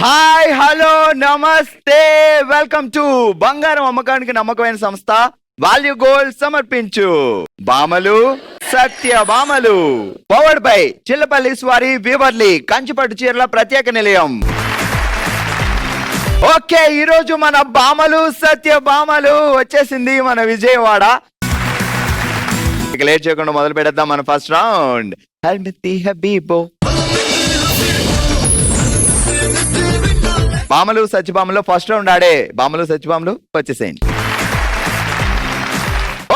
Hi hello నమస్తే welcome to బంగారం అమ్మకానికి నమ్మకమైన సంస్థ వాల్యూ గోల్డ్ సమర్పించు బామలు సత్య బామలు పవర్డ్ బై చిల్లపల్లి స్వారి వీవర్లీ కంచిపట్టు చీరల ప్రత్యేక నిలయం. ఓకే, ఈరోజు మన బామలు సత్య బామలు వచ్చేసింది మన విజయవాడ. ఇక లేట్ చేయకుండా మొదలు పెడదాం మన ఫస్ట్ రౌండ్. హబీబో బామలు సత్యభామలు ఫస్ట్ రౌండ్ ఆడే బామలు సత్యభామలు వచ్చేసేయండి.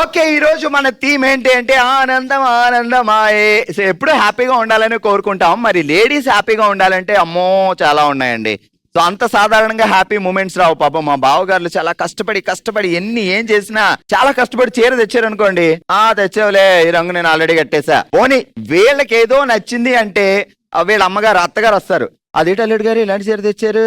ఓకే, ఈ రోజు మన థీమ్ ఏంటి అంటే ఆనందం ఆనందమాయే. సో ఎప్పుడు హ్యాపీగా ఉండాలని కోరుకుంటాం. మరి లేడీస్ హ్యాపీగా ఉండాలంటే అమ్మో చాలా ఉన్నాయండి. సో అంత సాధారణంగా హ్యాపీ మూమెంట్స్ రావు. పాపం మా బావగారులు చాలా కష్టపడి ఏం చేసినా చాలా కష్టపడి చీర తెచ్చారనుకోండి, తెచ్చావులే ఈ రంగు నేను ఆల్రెడీ కట్టేసా పోనీ. వీళ్ళకి ఏదో నచ్చింది అంటే వీళ్ళ అమ్మగారు అత్తగారు వస్తారు, అదేంటి అల్లుడు గారు ఇలాంటి చీర తెచ్చారు,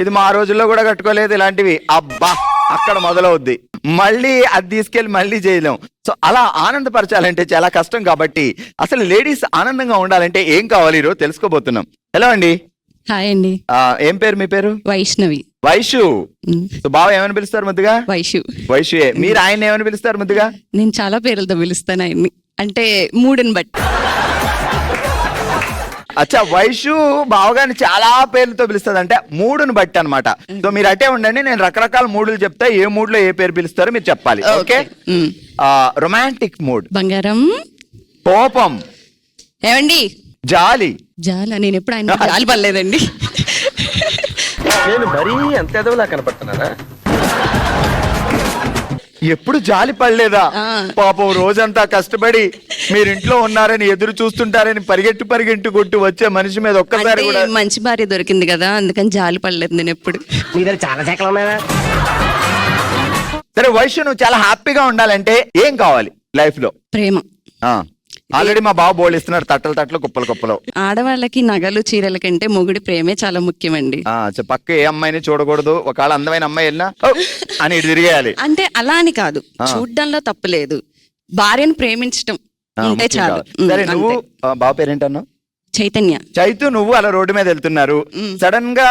ఇది మా రోజుల్లో కూడా కట్టుకోలేదు, ఇలాంటివి అబ్బా అక్కడ మొదలవుద్ది. మళ్ళీ అది తీసుకెళ్లి మళ్ళీ చేయలేం. సో అలా ఆనందపరచాలంటే చాలా కష్టం. కాబట్టి అసలు లేడీస్ ఆనందంగా ఉండాలంటే ఏం కావాలి ఈరోజు తెలుసుకోబోతున్నాం. హలో అండి. హాయ్ అండి. ఏం పేరు మీ పేరు? వైష్ణవి. వైషు. సో బావ ఏమని పిలుస్తారు ముద్దుగా? వైషుయే. మీరు ఆయన ఏమని పిలుస్తారు ముద్దుగా? నేను చాలా పేర్లతో పిలుస్తాను ఆయన్ని, అంటే మూడుని బట్టి. అచ్చా, వైషు బావగారిని చాలా పేర్లతో పిలుస్తుంది అంటే మూడుని బట్టి అనమాట. సో మీరు అటే ఉండండి, నేను రకరకాల మూడులు చెప్తా, ఏ మూడ్ లో ఏ పేరు పిలుస్తారో మీరు చెప్పాలి. ఓకే. రొమాంటిక్ మూడ్ బంగారం. కోపం. ఏమండి? జాలి. జాలా? నేను ఎప్పుడు ఆయన జాలి పడలేదండి. నేను మరీ అంత ఎదవలా కనపడుతున్నారా? ఎప్పుడు జాలి పడలేదా? పాపం రోజంతా కష్టపడి మీరింట్లో ఉన్నారని ఎదురు చూస్తుంటారని పరిగెట్టు కొట్టు వచ్చే మనిషి మీద ఒక్కసారి కూడా మంచి భార్య దొరికింది కదా, అందుకని జాలి పడలేదు నేను ఎప్పుడు. చాలా శాఖలు ఉన్నాయా? సరే వైషు, నువ్వు చాలా హ్యాపీగా ఉండాలంటే ఏం కావాలి లైఫ్ లో? ప్రేమ. ఆల్రెడీ మా బాబు బోళిస్తున్నారు తట్టలు కుప్పలు. ఆడవాళ్ళకి నగలు చీరల కంటే మొగుడి ప్రేమే చాలా ముఖ్యమండి. పక్క ఏ అమ్మాయిని చూడకూడదు, ఒకవేళ అందమైన అమ్మాయి వెళ్ళినా అని ఇటు తిరిగేయాలి. అంటే అలా అని కాదు, చూడ్డంలో తప్పులేదు, భార్యను ప్రేమించటం ఉంటే చాలు. సరే, నువ్వు బాబు పేరేంటన్నావు? చైతన్య. చైతు, నువ్వు అలా రోడ్డు మీద వెళ్తున్నారు, సడన్ గా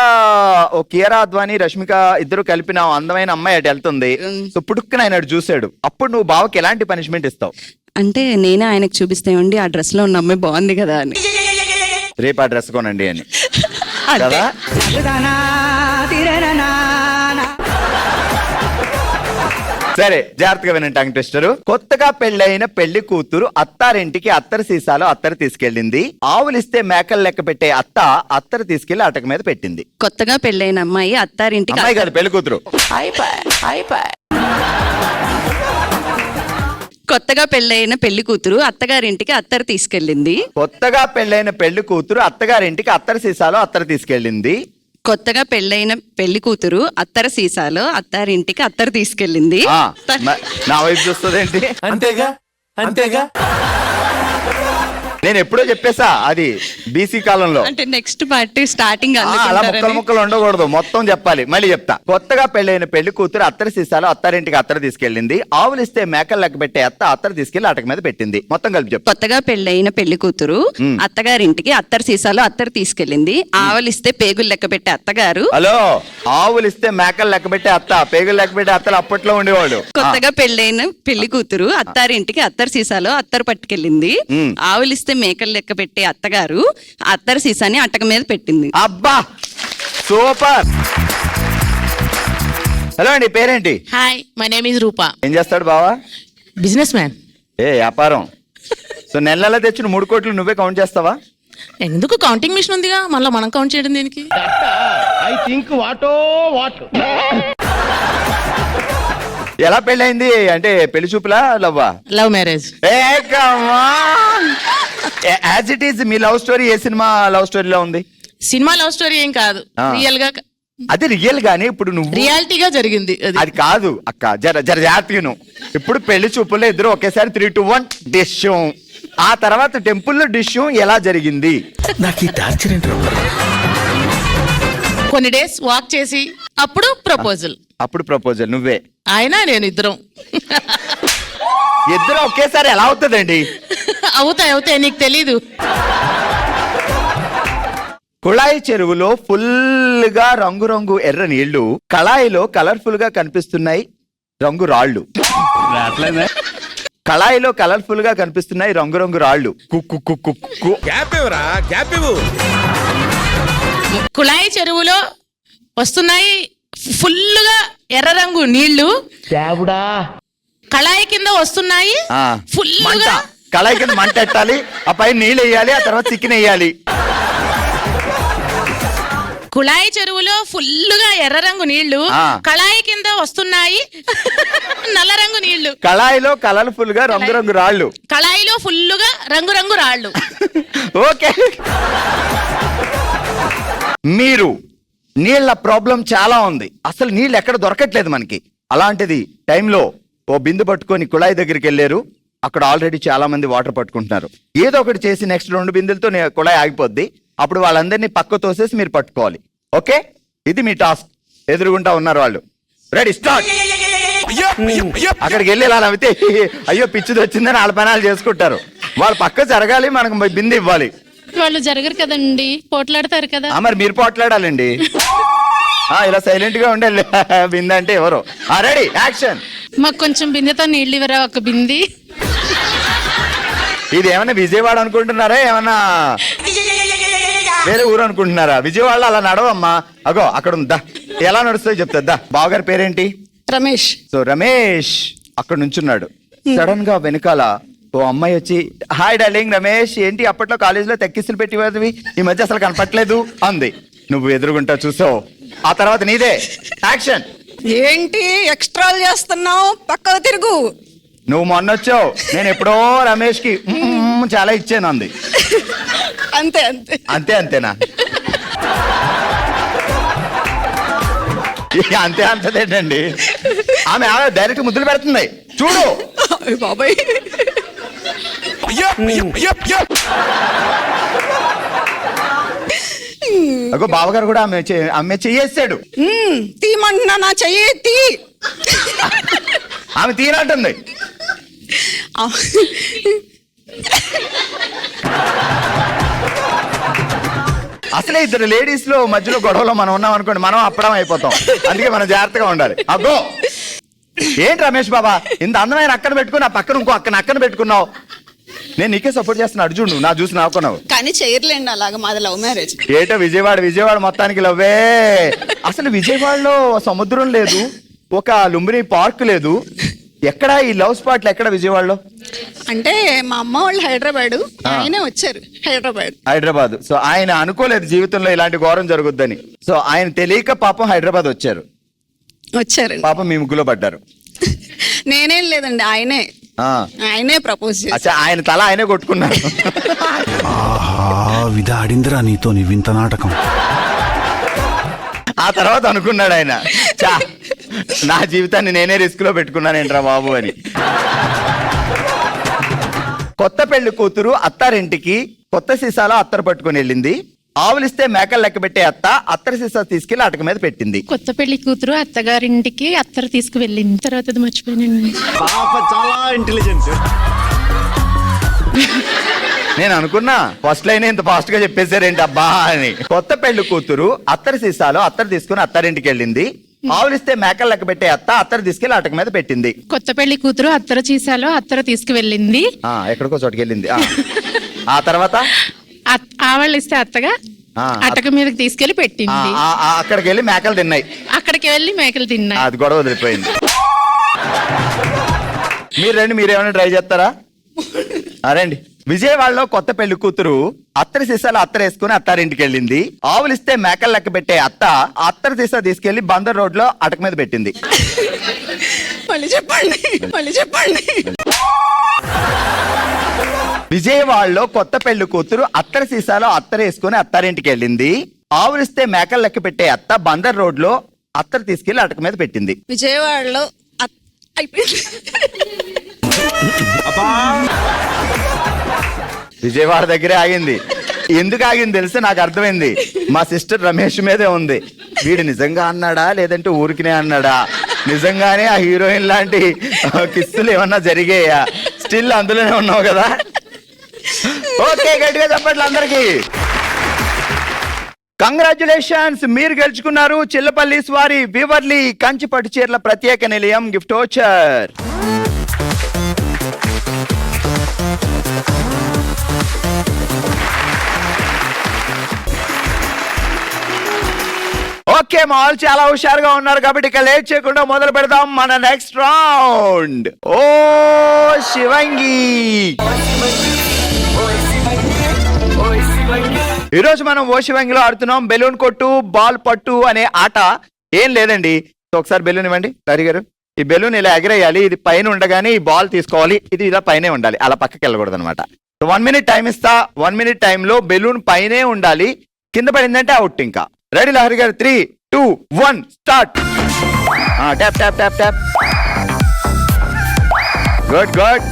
ఓ కియారా అద్వానీ రష్మిక ఇద్దరు కలిపిన అందమైన అమ్మాయి అటు వెళ్తుంది. సో పుట్టుక్కున ఆయన చూసాడు, అప్పుడు నువ్వు బావకి ఎలాంటి పనిష్మెంట్ ఇస్తావు? అంటే నేనే ఆయనకు చూపిస్తామండి, ఆ డ్రెస్ లో ఉన్న అమ్మాయి బాగుంది కదా అని, రేపు ఆ డ్రెస్ కొనండి అని కదా. సరే, జాగ్రత్తగా వినండి టంగ్ ట్విస్టర్. కొత్తగా పెళ్ళైన పెళ్లి కూతురు అత్తారింటికి అత్తరు సీసాలో అత్తరు తీసుకెళ్ళింది. ఆవులిస్తే మేకలు లెక్క పెట్టే అత్తరు తీసుకెళ్లి అటక మీద పెట్టింది. కొత్తగా పెళ్ళైన అమ్మాయి అత్తారింటికి, అమ్మాయి కాదు పెళ్లి కూతురు. కొత్తగా పెళ్ళైన పెళ్లి కూతురు అత్తగారింటికి అత్తరు తీసుకెళ్ళింది. కొత్తగా పెళ్ళైన పెళ్లి కూతురు అత్తగారింటికి అత్తరు సీసాలో అత్తరు తీసుకెళ్ళింది. కొత్తగా పెళ్ళైన పెళ్లి కూతురు అత్తర సీసాలో అత్తారింటికి అత్తరు తీసుకెళ్ళింది. నా వైపు చూస్తుందేంటి? అంతేగా నేను ఎప్పుడో చెప్పేసా, అది బీసీ కాలంలో. అంటే నెక్స్ట్ పార్ట్ స్టార్టింగ్ అలా ముక్కలు ఉండకూడదు, మొత్తం చెప్పాలి. మళ్ళీ చెప్తా. కొత్తగా పెళ్ళైన పెళ్లి కూతురు అత్తరి సీసాలో అత్తారింటికి అత్తరు తీసుకెళ్ళింది. ఆవులిస్తే మేకలు లెక్క పెట్టే అత్తరు తీసుకెళ్లి అటక మీద పెట్టింది. మొత్తం కలిపి చెప్పు. కొత్తగా పెళ్ళైన పెళ్లి కూతురు అత్తగారింటికి అత్తరు సీసాలో అత్తరు తీసుకెళ్ళింది. ఆవులిస్తే పేగులు లెక్క పెట్టే అత్తగారు. హలో, ఆవులిస్తే మేకలు లెక్క పెట్టే పేగులు లెక్క పెట్టే అత్తలు అప్పట్లో ఉండేవాడు. కొత్తగా పెళ్ళైన పెళ్లి కూతురు అత్తారింటికి అత్తరు సీసాలో అత్తరు పట్టుకెళ్ళింది. ఆవులిస్తే మేకలు లెక్క పెట్టే అత్తగారు అత్తరు సీసాని అటక మీద పెట్టింది. అబ్బా సూపర్. హలో అండి, పేరేంటి? హాయ్, మై నేమ్ ఇస్ రూపా. ఏం చేస్తాడు బావా? Business man. వ్యాపారం. సో నెల తెచ్చిన 3 కోట్లు నువ్వే కౌంట్ చేస్తావా? ఎందుకు? కౌంటింగ్ మిషన్ ఉందిగా, మళ్ళీ మనం కౌంట్ చేయడం దేనికి? ఐ థింక్ వాట్ ఎలా పెళ్ళైంది అంటే పెళ్లి చూపులా లవ్వా? Love marriage. As it is మీ లవ్ స్టోరీ ఏ సినిమా లవ్ స్టోరీలో ఉంది? సినిమా లవ్ స్టోరీ ఏం కాదు, రియల్ గా. అది రియల్ గానీ ఇప్పుడు నువ్వు రియాలిటీగా జరిగింది అది కాదు అక్క. జర జాతీయను. ఇప్పుడు పెళ్లి చూపుల్లో ఇద్దరు ఒకేసారి 3, 2, 1 డిష్యం. ఆ తర్వాత టెంపుల్లో డిష్యం ఎలా జరిగింది? నాకు ఈ టార్చర్ ఏంటి? కొన్ని డేస్ వాక్ చేసి అప్పుడు ప్రపోజల్. నువ్వే ఆయన నేను ఇద్దరం ఒకేసారి ఎలా అవుతుందండి? అవుతాయి, నీకు తెలీదు. కుళాయి చెరువులో ఫుల్ గా రంగురంగు ఎర్ర నీళ్లు కళాయిలో కలర్ఫుల్ గా కనిపిస్తున్నాయి రంగు రాళ్ళు. కళాయిలో కలర్ఫుల్ గా కనిపిస్తున్నాయి రంగురంగు రాళ్ళు. కుక్కు కుక్కు కుక్కు. గ్యాప్ ఇవ్వరా, గ్యాప్ ఇవ్వు. కుళాయి చెరువులో వస్తున్నాయి ఫుల్లుగా ఎర్ర రంగు నీళ్లు. దేవుడా. కళాయి కింద వస్తున్నాయి ఆ, మంట. ఫుల్లుగా. కళాయి కింద మంట ఎట్టాలి, ఆ పైన నీళ్ళు వేయాలి, ఆ తర్వాత చికెన్ వేయాలి. కుళాయి చెరువులో ఫుల్లుగా ఎర్ర రంగు నీళ్లు. ఆ. కళాయి కింద వస్తున్నాయి నల్ల రంగు నీళ్లు. కళాయిలో కలర్ఫుల్ గా రంగురంగు రాళ్ళు. కళాయిలో ఫుల్లుగా రంగు రాళ్ళు. ఓకే. మీరు నీళ్ళ ప్రాబ్లం చాలా ఉంది, అసలు నీళ్ళు ఎక్కడ దొరకట్లేదు మనకి. అలాంటిది టైంలో ఓ బిందు పట్టుకొని కుళాయి దగ్గరికి వెళ్ళారు. అక్కడ ఆల్రెడీ చాలా మంది వాటర్ పట్టుకుంటున్నారు. ఏదో ఒకటి చేసి నెక్స్ట్ 2 బిందులతో కుళాయి ఆగిపోద్ది. అప్పుడు వాళ్ళందరినీ పక్క తోసేసి మీరు పట్టుకోవాలి. ఓకే, ఇది మీ టాస్క్. ఎదురుగుంటా ఉన్నారు వాళ్ళు. Ready, start. అక్కడికి వెళ్ళి ఇలా నవ్వితే అయ్యో పిచ్చిది వచ్చిందని వాళ్ళ పనాలు చేసుకుంటారు. వాళ్ళు పక్క జరగాలి, మనకు బిందు ఇవ్వాలి. వాళ్ళు జరగరు కదండి, పోట్లాడతారు కదా. మరి మీరు పోట్లాడాలండి. ఇలా సైలెంట్ గా ఉండాలి. బిందె అంటే ఎవరు? Ready, action. మాకు కొంచెం బిందెతో నీళ్ళు ఇవ్వరా, ఒక బింది. ఇది ఏమన్నా విజయవాడ అనుకుంటున్నారా, ఏమన్నా వేరే ఊరు అనుకుంటున్నారా? విజయవాడలో అలా నడవమ్మా. అగో అక్కడ ఉందా, ఎలా నడుస్తుందో చెప్తా. బావగారి పేరేంటి? రమేష్. సో రమేష్ అక్కడ నుంచున్నాడు. సడన్ గా వెనకాల ఓ అమ్మాయి వచ్చి, హాయ్ డార్లింగ్ రమేష్, ఏంటి అప్పట్లో కాలేజీలో తెక్కిస్తులు పెట్టివి, ఈ మధ్య అసలు కనపట్లేదు అంది. నువ్వు ఎదురుగుంటా చూసావు. ఆ తర్వాత నీదే యాక్షన్. ఏంటి ఎక్స్ట్రాలు చేస్తున్నావు, పక్కకు తిరుగు. నువ్వు మొన్న వచ్చావు, నేను ఎప్పుడో రమేష్ కి చాలా ఇచ్చాను అంది. అంతే అంతే అంతే అంతేనా? అంతే అంతదేంటండి, ఆమె డైరెక్ట్ ముద్దులు పెడుతుంది చూడు. బాబాయ్ అగో బావగారు కూడా ఆమె చెయ్యేస్తాడు. తీయమంటున్నా, నా చెయ్యి తీ. ఆమె తీనంటుంది. అసలే ఇద్దరు లేడీస్ లో మధ్యలో గొడవలో మనం ఉన్నాం అనుకోండి, మనం అప్పడం అయిపోతాం. అందుకే మనం జాగ్రత్తగా ఉండాలి. అగ్గో ఏంటి రమేష్ బాబా, ఇంత అందమైన అక్కన పెట్టుకుని ఆ పక్కన ఇంకో అక్కన పెట్టుకున్నావు. నేను నీకే సపోర్ట్ చేస్తున్నా, అర్జున్ నువ్వు నా చూసి నవ్వుకున్నావు. కానీ చేయర్లేండి అలాగా, మాది లవ్ మ్యారేజ్. ఏటో విజయవాడ మొత్తానికి లవ్వే. అసలు విజయవాడలో సముద్రం లేదు, ఒక లుంబిని పార్క్ లేదు. ఎక్కడ ఈ లవ్ స్పాట్లు ఎక్కడ విజయవాడలో? అంటే మా అమ్మ వాళ్ళు హైదరాబాద్, ఆయనే వచ్చారు హైదరాబాద్. సో ఆయన అనుకోలేదు జీవితంలో ఇలాంటి ఘోరం జరుగుద్దని. సో ఆయన తెలియక పాపం హైదరాబాద్ వచ్చారు. పాపం మీ ముగ్గులో పడ్డారు. నేనేం లేదండి, ఆయనే ప్రపోజ్ చేశారు. అచ్చా, ఆయన తల ఆయనే కొట్టుకున్నారు. విధాడిందిరా నీతో నీ వింత నాటకం. ఆ తర్వాత అనుకున్నాడు ఆయన, చా నా జీవితాన్ని నేనే రిస్క్ లో పెట్టుకున్నానేంట్రా బాబు అని. కొత్త పెళ్లి కూతురు అత్తారింటికి కొత్త సీసాలో అత్తరు పట్టుకుని వెళ్ళింది. ఆవులిస్తే మేకలు లెక్క పెట్టే అత్త అత్తరి సీసా తీసుకెళ్లి అటక మీద పెట్టింది. కొత్త పెళ్లి కూతురు అత్తగారింటికి అత్తరు తీసుకువెళ్ళింది. తర్వాత అది మర్చిపోయానండి. చాలా ఇంటెలిజెంట్. నేను అనుకున్నా ఫస్ట్ లైన్ ఇంత ఫాస్ట్ గా చెప్పేశారేంటి అబ్బా అని. కొత్త పెళ్లి కూతురు అత్తరి సీసాలో అత్తరు తీసుకుని అత్తారింటికి వెళ్ళింది. ఆవులిస్తే మేకలు లెక్క పెట్టే అత్త అత్తరు తీసుకెళ్లి అటక మీద పెట్టింది. కొత్త పెళ్లి కూతురు అత్తరు చీసాలో అత్తరు తీసుకువెళ్ళింది. ఎక్కడికో చోటుకి వెళ్ళింది. ఆ తర్వాత ఆవాళ్ళు ఇస్తే అత్తగా అటక మీదకి తీసుకెళ్లి పెట్టింది. అక్కడికి వెళ్ళి మేకలు తిన్నాయి. అక్కడికి వెళ్ళి మేకలు తిన్నాయి. అది గొడవ వదిలిపోయింది. మీరేమైనా ట్రై చేస్తారా? రండి. విజయవాడలో కొత్త పెళ్లి కూతురు అత్తరి సీసాలో అత్తరు వేసుకుని అత్తారింటికి వెళ్ళింది. ఆవులిస్తే మేకలు లెక్క పెట్టే అత్త అత్తరి సీసా తీసుకెళ్లి బందర్ రోడ్ లో అటక మీద పెట్టింది. మళ్ళీ చెప్పండి. విజయవాడలో కొత్త పెళ్లి కూతురు అత్తరి సీసాలో అత్తరు వేసుకుని అత్తారింటికి వెళ్ళింది. ఆవులిస్తే మేకలు లెక్క పెట్టే అత్త బందర్ రోడ్ లో అత్తరు తీసుకెళ్లి అటక మీద పెట్టింది. విజయవాడలో విజయవాడ దగ్గరే ఆగింది. ఎందుకు ఆగింది తెలిస్తే నాకు అర్థమైంది. మా సిస్టర్ రమేష్ మీదే ఉంది. వీడు నిజంగా అన్నాడా లేదంటే ఊరికినే అన్నాడా? నిజంగానే ఆ హీరోయిన్ లాంటి కిస్సులు ఏమన్నా జరిగాయా? స్టిల్ అందులోనే ఉన్నావు కదా. ఓకే, గట్టిగా చెప్పట్లు అందరికి. కంగ్రాచులేషన్స్, మీరు గెలుచుకున్నారు చిల్లపల్లి వారి వివర్లీ కంచి పట్టు చీరల ప్రత్యేక నిలయం గిఫ్ట్ వోచర్. ఓకే, మా వాళ్ళు చాలా హుషారుగా ఉన్నారు కాబట్టి ఇక లేట్ చేయకుండా మొదలు పెడదాం మన నెక్స్ట్ రౌండ్. ఓ శివంగి, ఈరోజు మనం ఓ శివంగిలో ఆడుతున్నాం బెలూన్ కొట్టు బాల్ పట్టు అనే ఆట. ఏం లేదండి, ఒకసారి బెలూన్ ఇవ్వండి హరి గారు. ఈ బెలూన్ ఇలా ఎగరేయాలి, ఇది పైన ఉండగానే ఈ బాల్ తీసుకోవాలి, ఇది ఇలా పైనే ఉండాలి, అలా పక్కకి వెళ్ళకూడదు అనమాట. 1 minute టైం ఇస్తా, 1 minute టైంలో బెలూన్ పైనే ఉండాలి, కింద పడిందంటే అవుట్. ఇంకా రెడీ లహరి గారు? 3, 2, 1 start. Tap tap tap tap. Good good.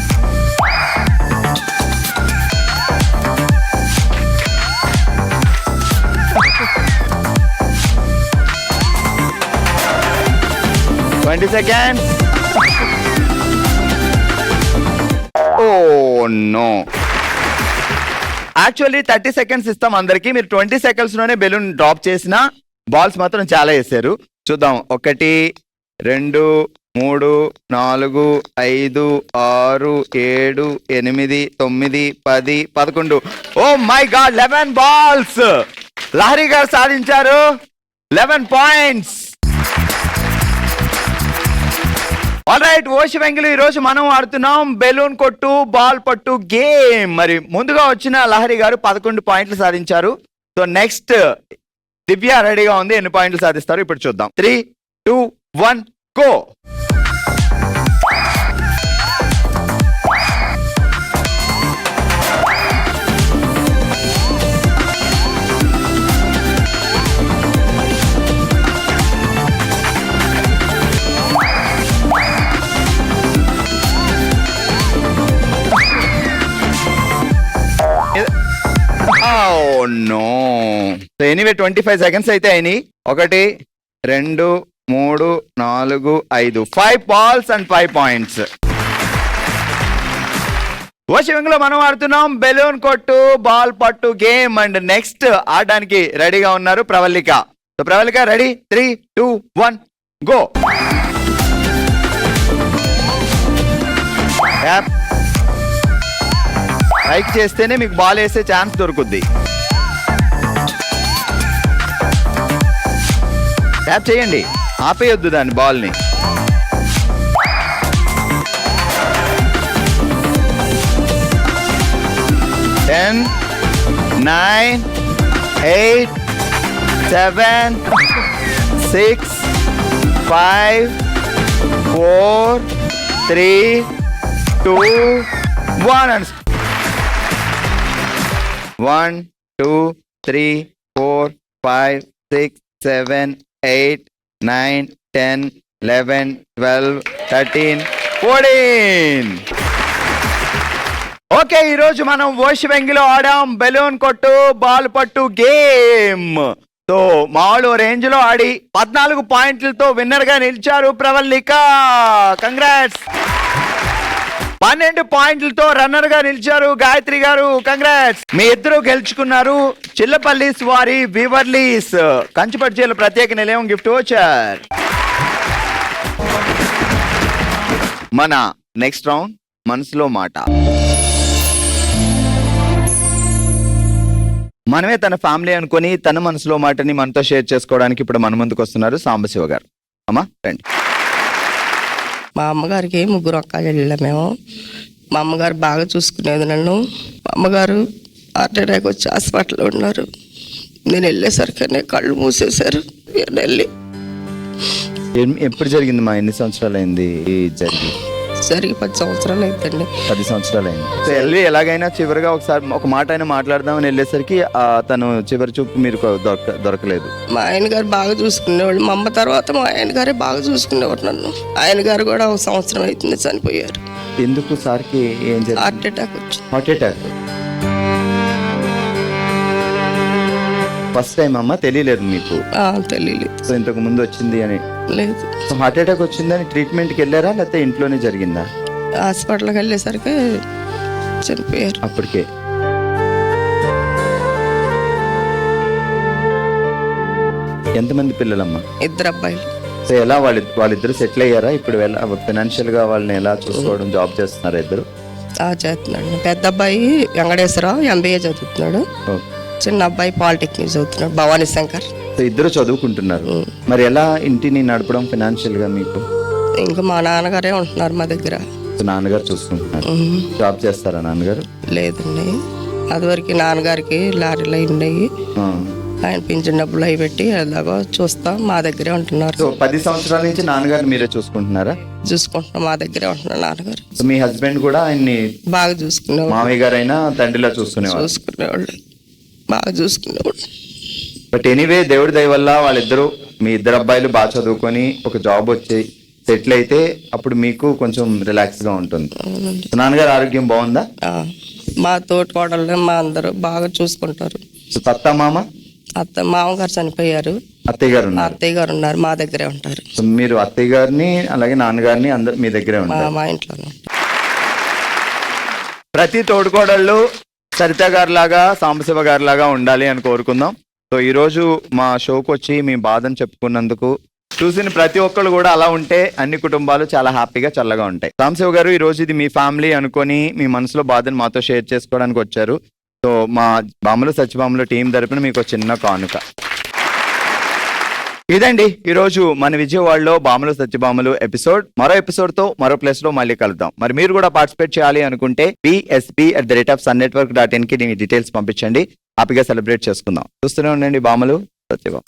Twenty seconds. Oh no. Actually 30 seconds ఇస్తాం అందరికి. మీరు 20 seconds లోనే బెలూన్ డ్రాప్ చేసిన బాల్స్ మాత్రం చాలా వేసారు. చూద్దాం. 1, 2, 3, 4, 5, 6, 7, 8, 9, 10, 11. Oh my God, 11 balls Lahari గారు సాధించారు. 11 points. ఆల్రైట్, ఓ శివంగిలు ఈరోజు మనం ఆడుతున్నాం బెలూన్ కొట్టు బాల్ పట్టు గేమ్. మరి ముందుగా వచ్చిన లహరి గారు 11 పాయింట్లు సాధించారు. సో నెక్స్ట్ దివ్య రెడీగా ఉంది, ఎన్ని పాయింట్లు సాధిస్తారు ఇప్పుడు చూద్దాం. 3, 2, 1 go. Oh no. So anyway 25 seconds అయితే అయినాయి. 1, 2, 3, 4, 5. 5 balls and 5 points. ఓ శివంగిలో మనం ఆడుతున్నాం బెలూన్ కొట్టు బాల్ పట్టు గేమ్. అండ్ నెక్స్ట్ ఆడడానికి రెడీగా ఉన్నారు Pravallika. So Pravallika ready? 3, 2, 1 go. Like చేస్తేనే మీకు బాల్ వేసే ఛాన్స్ దొరుకుద్ది. ట్యాప్ చేయండి, ఆపేయొద్దు దాన్ని బాల్ని. Ten, 9, 8, 7, 6, 5, 4, 3, 2, 1 and 1, 2, 3, 4, 5, 6, 7, 8, 9, 10, 11, 12, 13, 14. ఓకే, ఈరోజు మనం ఓ శివంగిలో ఆడాం బెలూన్ కొట్టు బాల్ పట్టు గేమ్. సో మామూలు రేంజ్ లో ఆడి 14 పాయింట్లతో విన్నర్ గా నిలిచారు ప్రవల్లిక. కంగ్రాట్స్. 12 పాయింట్లతో రన్నర్ గా నిలిచారు గాయత్రి గారు. కంగ్రాట్స్. మీ ఇద్దరు గెలుచుకున్నారు చిల్లపల్లి వారి వివర్లీస్ కంచిపట్టు చీరల ప్రత్యేక నిలయం గిఫ్ట్ వోచర్. మన నెక్స్ట్ రౌండ్ మనసులో మాట. మనమే తన ఫ్యామిలీ అనుకొని తన మనసులో మాటని మనతో షేర్ చేసుకోవడానికి ఇప్పుడు మన ముందుకు వస్తున్నారు సాంబశివ గారు. అమ్మా రండి. మా అమ్మగారికి 3 అక్క చెల్లెళ్ళ మేము. మా అమ్మగారు బాగా చూసుకునేది నన్ను. మా అమ్మగారు హార్ట్ అటాక్ వచ్చి హాస్పిటల్లో ఉన్నారు. నేను వెళ్ళేసరికి కళ్ళు మూసేశారు. వెళ్ళి ఎప్పుడు జరిగింది మా? ఎన్ని సంవత్సరాలు అయింది జరిగి? 10 సంవత్సరాలు అయిపోయింది. 10 సంవత్సరాలు అయింది. సో వెళ్ళి ఎలాగైనా చివరిగా ఒకసారి ఒక మాట అయినా మాట్లాడదామని వెళ్ళేసరికి తను చివరి చూపు మీరు దొరకలేదు. మా ఆయన గారు బాగా చూసుకునేవాళ్ళు. మా అమ్మ తర్వాత మా ఆయన గారే బాగా చూసుకునేవారు నన్ను. ఆయన గారు కూడా 1 సంవత్సరం అవుతుంది చనిపోయారు. ఎందుకు సార్కి ఏం జరిగింది? హార్ట్ అటాక్ వచ్చింది. హార్ట్ అటాక్ ఫస్ట్ టైం అమ్మా? తెలియలేదు మీకు? తెలియలేదు. సో ఇంతకు ముందు వచ్చింది అని లేదు. సో హార్ట్ అటాక్ వచ్చిందని ట్రీట్మెంట్కి వెళ్ళారా లేకపోతే ఇంట్లోనే జరిగిందా? హాస్పిటల్కి వెళ్ళేసరికి చనిపోయారు. అప్పటికే ఎంతమంది పిల్లలమ్మా? 2 అబ్బాయిలు. సో ఎలా వాళ్ళిద్దరు సెటిల్ అయ్యారా? ఇప్పుడు ఎలా ఫైనాన్షియల్ గా వాళ్ళని ఎలా చూసుకోవడం? జాబ్ చేస్తున్నారు ఇద్దరు? చేస్తున్నాడు. పెద్ద అబ్బాయి వెంకటేశ్వరరావు MBA చదువుతున్నాడు. చిన్న అబ్బాయి పాలిటెక్నిక్ చదువుతున్నాడు, భవానీ శంకర్. సో ఇద్దరు చదువుకుంటున్నారు. మరి ఎలా ఇంటిని నడపడం ఫైనాన్షియల్ గా మీకు? ఇంకా మా నాన్నగారే ఉంటున్నారు మా దగ్గర. సో నాన్నగారు చూసుకుంటున్నారు. జాబ్ చేస్తారా నాన్నగారు? లేదండి, అదివరకు నాన్నగారికి లారీలు అయి ఉన్నాయి. ఆయన పింఛన్ డబ్బులు అవి పెట్టి ఎలాగో చూస్తాం, మా దగ్గరే ఉంటున్నారు. సో 10 సంవత్సరాల నుంచి నాన్నగారు మీరే చూసుకుంటున్నారా? చూసుకుంటున్నాం, మా దగ్గరే ఉంటున్నారు నాన్నగారు. సో మీ హస్బెండ్ కూడా ఆయన్ని బాగా చూసుకునేవాళ్ళు. మామయ్య గారు అయినా తండ్రిలా చూసుకునేవాళ్ళు. బాగా చూసుకునేవాళ్ళు. బట్ ఎనీవే, దేవుడి దయ వల్ల వాళ్ళిద్దరూ, మీ 2 అబ్బాయిలు బాగా చదువుకొని ఒక జాబ్ వచ్చి సెటిల్ అయితే అప్పుడు మీకు కొంచెం రిలాక్స్ గా ఉంటుంది. సో నాన్నగారు ఆరోగ్యం బాగుందా? మా తోటి కోడళ్ళు మా అందరూ బాగా చూసుకుంటారు. సో అత్త మామ? మామగారు చనిపోయారు, అత్తయ్య గారు ఉన్నారు. అత్తయ్య గారు ఉన్నారు, మా దగ్గరే ఉంటారు. సో మీరు అత్తయ్య గారిని అలాగే నాన్నగారిని అందరు మీ దగ్గరే ఉంటారు? మా ఇంట్లోనే. ప్రతి తోడుకోడళ్ళు సరిత గారి లాగా, సాంబశివ గారి లాగా ఉండాలి అని కోరుకుందాం. సో ఈ రోజు మా షోకి వచ్చి మీ బాధను చెప్పుకున్నందుకు, చూసిన ప్రతి ఒక్కళ్ళు కూడా అలా ఉంటే అన్ని కుటుంబాలు చాలా హ్యాపీగా చల్లగా ఉంటాయి. సాంబశివ గారు, ఈ రోజు ఇది మీ ఫ్యామిలీ అనుకొని మీ మనసులో బాధను మాతో షేర్ చేసుకోవడానికి వచ్చారు. సో మా బాములు సత్యభామలు టీం తరపున మీకు చిన్న కానుక. ఇదండి ఈరోజు మన విజయవాడలో బాములు సత్యభామలు ఎపిసోడ్. మరో ఎపిసోడ్ తో మరో ప్లేస్ లో మళ్ళీ కలుద్దాం. మరి మీరు కూడా పార్టిసిపేట్ చేయాలి అనుకుంటే bsb@sunnetwork.in కి మీ డీటెయిల్స్ పంపించండి. హ్యాపీగా సెలబ్రేట్ చేసుకుందాం. చూస్తూనే ఉండండి బాములు సత్యభామ.